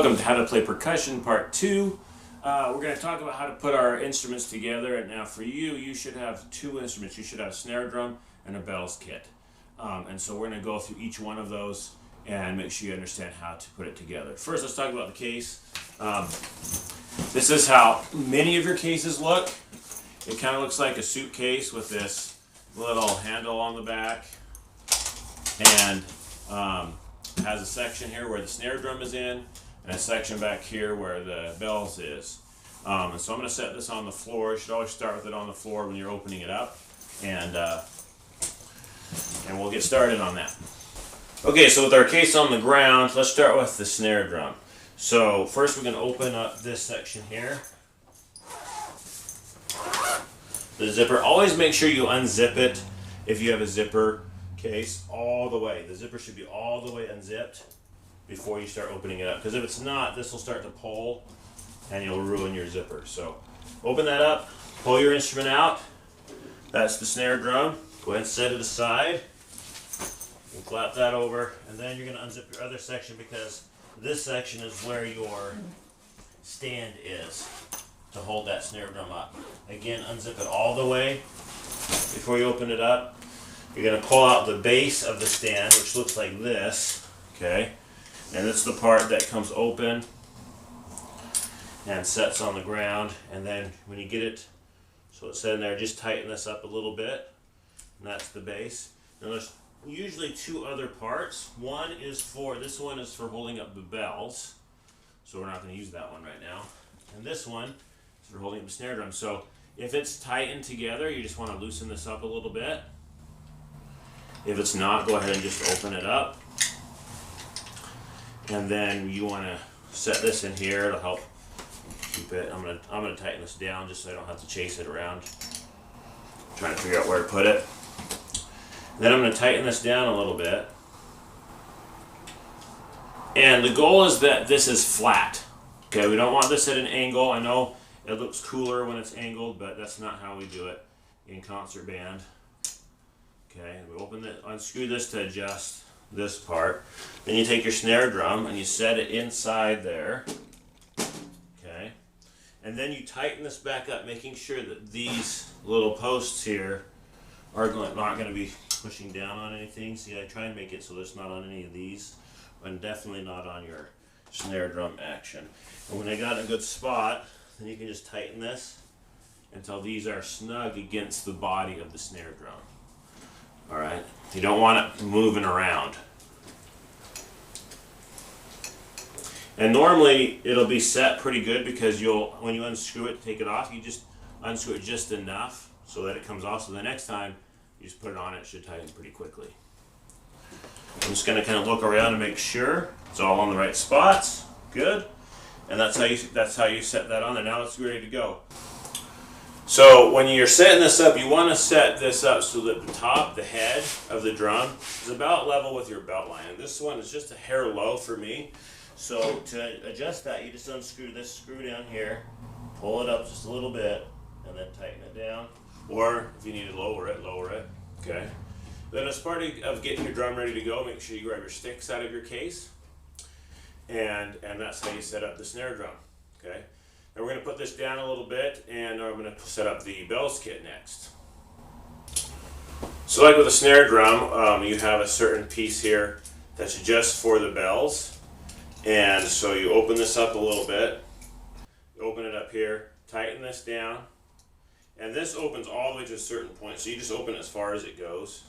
Welcome to How to Play Percussion Part 2. We're going to talk about how to put our instruments together. And now for you, you should have two instruments. You should have a snare drum and a bells kit. And so we're going to go through each one of those and make sure you understand how to put it together. First, let's talk about the case. This is how many of your cases look. It kind of looks like a suitcase with this little handle on the back. And has a section here where the snare drum is in, and a section back here where the bells is. And so I'm going to set this on the floor. You should always start with it on the floor when you're opening it up, and we'll get started on that. Okay, so with our case on the ground, let's start with the snare drum. So first we're going to open up this section here. The zipper, always make sure you unzip it if you have a zipper case all the way. The zipper should be all the way unzipped before you start opening it up, because if it's not, this will start to pull and you'll ruin your zipper. So open that up, pull your instrument out. That's the snare drum. Go ahead and set it aside. We'll flap that over, and then you're going to unzip your other section, because this section is where your stand is to hold that snare drum up. Again, unzip it all the way before you open it up. You're going to pull out the base of the stand, which looks like this, okay? And it's the part that comes open and sets on the ground. And then when you get it, so it's in there, just tighten this up a little bit, and that's the base. Now there's usually two other parts. This one is for holding up the bells, so we're not going to use that one right now. And this one is for holding up the snare drum. So if it's tightened together, you just want to loosen this up a little bit. If it's not, go ahead and just open it up. And then you want to set this in here. It'll help keep it. I'm gonna tighten this down just so I don't have to chase it around. I'm trying to figure out where to put it. And then I'm going to tighten this down a little bit. And the goal is that this is flat. Okay, we don't want this at an angle. I know it looks cooler when it's angled, but that's not how we do it in concert band. Okay, we unscrew this to adjust this part. Then you take your snare drum and you set it inside there. Okay, and then you tighten this back up, making sure that these little posts here are not going to be pushing down on anything. See, I try and make it so it's not on any of these, and definitely not on your snare drum action. And when I got a good spot, then you can just tighten this until these are snug against the body of the snare drum. Alright, you don't want it moving around. And normally it'll be set pretty good, because when you unscrew it, take it off, you just unscrew it just enough so that it comes off. So the next time you just put it on, it should tighten pretty quickly. I'm just going to kind of look around and make sure it's all on the right spots. Good. And that's how you set that on there. Now it's ready to go. So when you're setting this up, you want to set this up so that the head of the drum is about level with your belt line. And this one is just a hair low for me. So to adjust that, you just unscrew this screw down here, pull it up just a little bit, and then tighten it down. Or if you need to lower it, okay? Then as part of getting your drum ready to go, make sure you grab your sticks out of your case. And that's how you set up the snare drum, okay? And we're going to put this down a little bit, and I'm going to set up the bells kit next. So like with the snare drum, you have a certain piece here that's just for the bells. And so you open this up a little bit, you open it up here, tighten this down, and this opens all the way to a certain point, so you just open it as far as it goes.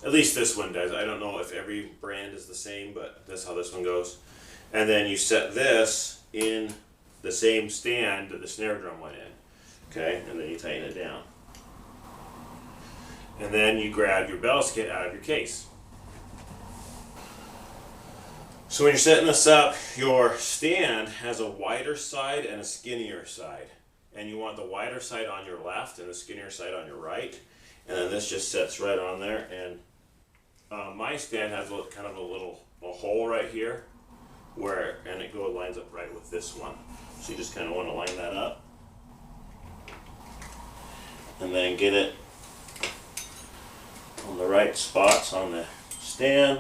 At least this one does. I don't know if every brand is the same, but that's how this one goes. And then you set this in the same stand that the snare drum went in, okay? And then you tighten it down. And then you grab your bells kit out of your case. So when you're setting this up, your stand has a wider side and a skinnier side. And you want the wider side on your left and the skinnier side on your right. And then this just sets right on there. And my stand has kind of a hole right here, and it lines up right with this one. So you just kind of want to line that up. And then get it on the right spots on the stand.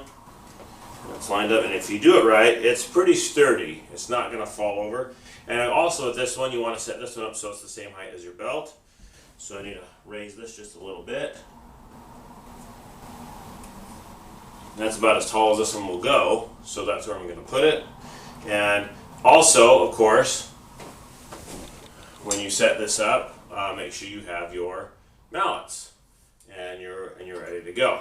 It's lined up, and if you do it right, it's pretty sturdy. It's not going to fall over. And also with this one, you want to set this one up so it's the same height as your belt. So I need to raise this just a little bit. That's about as tall as this one will go, so that's where I'm going to put it. And also, of course, when you set this up, make sure you have your mallets, and you're ready to go.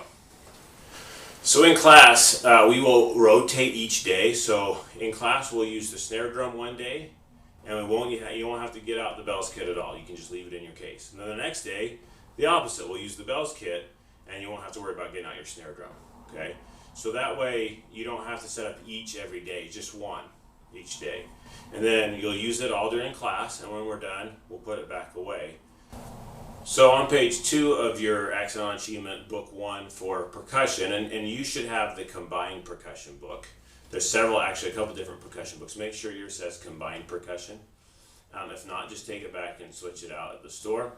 So in class, we will rotate each day. So in class, we'll use the snare drum one day, and you won't have to get out the bells kit at all. You can just leave it in your case. And then the next day, the opposite. We'll use the bells kit, and you won't have to worry about getting out your snare drum. Okay, so that way you don't have to set up each every day, just one each day. And then you'll use it all during class, and when we're done, we'll put it back away. So on page 2 of your Accidental Achievement book 1 for percussion, and you should have the combined percussion book. There's several, actually a couple different percussion books. Make sure yours says combined percussion. If not, just take it back and switch it out at the store.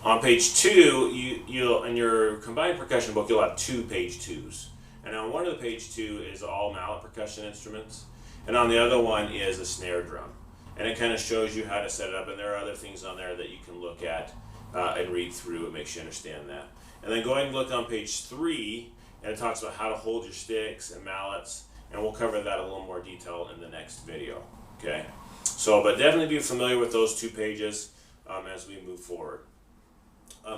On page 2, you'll in your combined percussion book, you'll have 2 page 2s. And on one of the page 2 is all mallet percussion instruments, and on the other one is a snare drum. And it kind of shows you how to set it up, and there are other things on there that you can look at and read through. It makes you understand that. And then go ahead and look on page 3, and it talks about how to hold your sticks and mallets, and we'll cover that in a little more detail in the next video. Okay, so but definitely be familiar with those 2 pages as we move forward.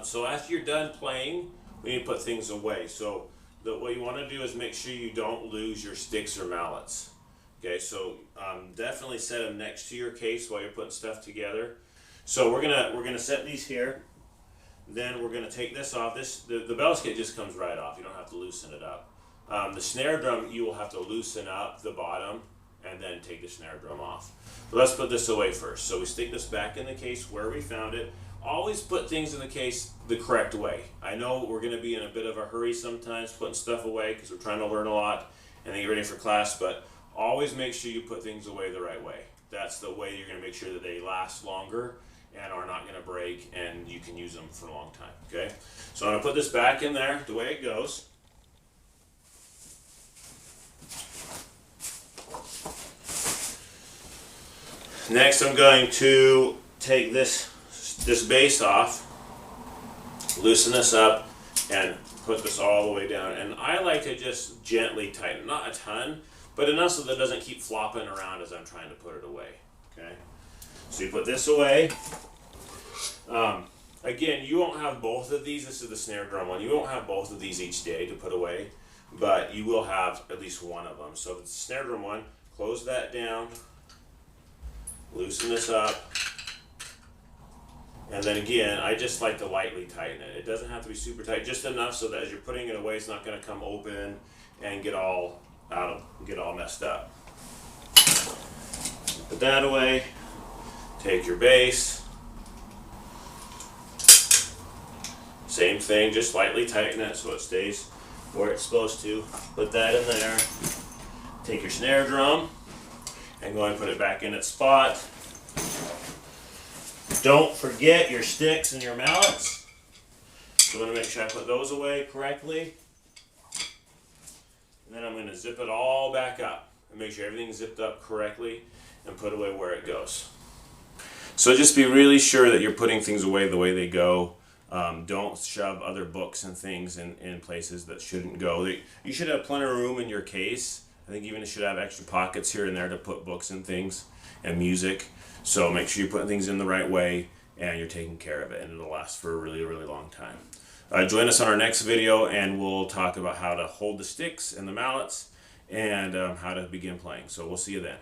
So after you're done playing, we need to put things away. So what you want to do is make sure you don't lose your sticks or mallets. Okay, so definitely set them next to your case while you're putting stuff together. So we're gonna set these here. Then we're gonna take this off. The bells kit just comes right off. You don't have to loosen it up. The snare drum, you will have to loosen up the bottom and then take the snare drum off. But let's put this away first. So we stick this back in the case where we found it. Always put things in the case the correct way. I know we're gonna be in a bit of a hurry sometimes putting stuff away because we're trying to learn a lot and then get ready for class, but always make sure you put things away the right way. That's the way you're gonna make sure that they last longer and are not gonna break, and you can use them for a long time, okay? So I'm gonna put this back in there the way it goes. Next, I'm going to take this base off, loosen this up, and put this all the way down. And I like to just gently tighten, not a ton, but enough so that it doesn't keep flopping around as I'm trying to put it away. Okay, so you put this away. Again, you won't have both of these. This is the snare drum one. You won't have both of these each day to put away, but you will have at least one of them. So the snare drum one, close that down, loosen this up, and then again, I just like to lightly tighten it. It doesn't have to be super tight, just enough so that as you're putting it away, it's not going to come open and get all messed up. Put that away. Take your base. Same thing, just lightly tighten it so it stays where it's supposed to. Put that in there. Take your snare drum and go and put it back in its spot. Don't forget your sticks and your mallets. So I'm going to make sure I put those away correctly. And then I'm going to zip it all back up and make sure everything's zipped up correctly and put away where it goes. So just be really sure that you're putting things away the way they go. Don't shove other books and things in places that shouldn't go. You should have plenty of room in your case. I think even you should have extra pockets here and there to put books and things and music. So make sure you're putting things in the right way and you're taking care of it, and it'll last for a really, really long time. Join us on our next video, and we'll talk about how to hold the sticks and the mallets and how to begin playing. So we'll see you then.